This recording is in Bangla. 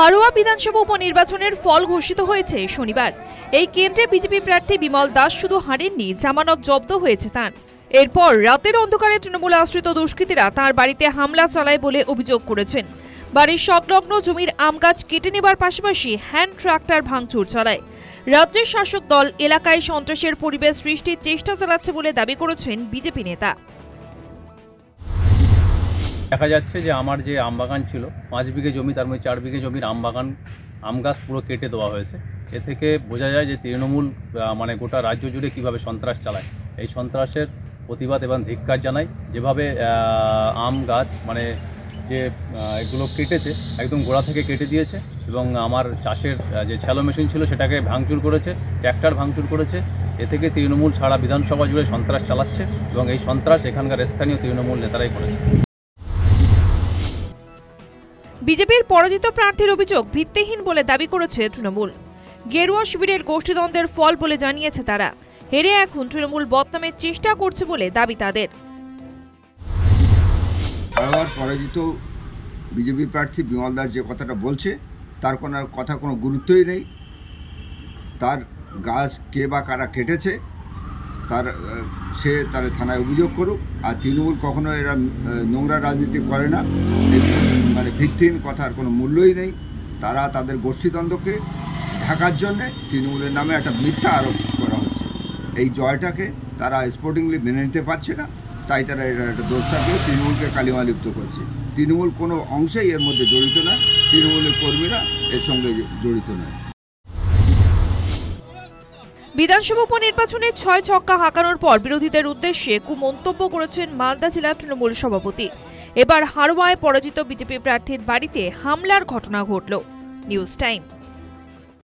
হাড়োয়া বিধানসভা উপনির্বাচনের ফল ঘোষিত হয়েছে শনিবার। এই কেন্দ্রে বিজেপি প্রার্থী বিমল দাস শুধু হারেননি, জামানত জব্দ হয়েছে তাঁর। এরপর রাতের অন্ধকারে তৃণমূল আশ্রিত দুষ্কৃতীরা তাঁর বাড়িতে হামলা চালায় বলে অভিযোগ করেছেন। বাড়ির সংলগ্ন জমির আম গাছ কেটে নেবার পাশাপাশি হ্যান্ড ট্রাক্টর ভাঙচুর চালায়। রাজ্যের শাসক দল এলাকায় সন্ত্রাসের পরিবেশ সৃষ্টির চেষ্টা চালাচ্ছে বলে দাবি করেছেন বিজেপি নেতা। দেখা যাচ্ছে যে আমার যে আম বাগান ছিল 5 বিঘে জমি, তার মধ্যে 4 বিঘে জমির আম গাছ পুরো কেটে দেওয়া হয়েছে। এ থেকে বোঝা যায় যে তৃণমূল মানে গোটা রাজ্য জুড়ে কীভাবে সন্ত্রাস চালায়। এই সন্ত্রাসের প্রতিবাদ এবং ধিক্কার জানাই। যেভাবে আম গাছ মানে যে এগুলো কেটেছে, একদম গোড়া থেকে কেটে দিয়েছে এবং আমার চাষের যে শ্যালো মেশিন ছিল সেটাকে ভাঙচুর করেছে, ট্র্যাক্টর ভাঙচুর করেছে। এ থেকে তৃণমূল সারা বিধানসভা জুড়ে সন্ত্রাস চালাচ্ছে এবং এই সন্ত্রাস এখানকার স্থানীয় তৃণমূল নেতারাই করেছে। বিজেপির পরাজিত প্রার্থীর অভিযোগ ভিত্তিহীন বলে দাবি করেছে তৃণমূল। গেরুয়া শিবিরের গোষ্ঠীদ্বন্দ্বের ফল বলে জানিয়েছে তারা। হেরে এখন তৃণমূল বদনামের চেষ্টা করছে বলে দাবি তাদের। পরাজিত বিজেপি প্রার্থী বিমল দাস যে কথাটা বলছে তার কোনো গুরুত্বই নেই। তার গাছ কে বা কারা কেটেছে সে তার থানায় অভিযোগ করুক। আর তৃণমূল কখনো এরা নোংরা রাজনীতি করে না, মানে ভিত্তিহীন কথার কোনো মূল্যই নেই। তারা তাদের গোষ্ঠীদ্বন্দ্বকে ঢাকার জন্যে তৃণমূলের নামে একটা মিথ্যা আরোপ করা হচ্ছে। এই জয়টাকে তারা স্পোর্টিংলি মেনে নিতে পারছে না, তাই তারা এটা একটা দোষ চাপিয়ে তৃণমূলকে কালিমালিপ্ত করছে। তৃণমূল কোনো অংশেই এর মধ্যে জড়িত নয়, তৃণমূলের কর্মীরা এর সঙ্গে জড়িত নয়। বিধানসভা উপনির্বাচনে 6 ছক্কা হাঁকানোর পর বিরোধীদের উদ্দেশ্যে কুমন্তব্য করেছেন মালদা জেলা তৃণমূল সভাপতি। এবার হাড়োয়ায় পরাজিত বিজেপি প্রার্থীর বাড়িতে হামলার ঘটনা ঘটল। News time.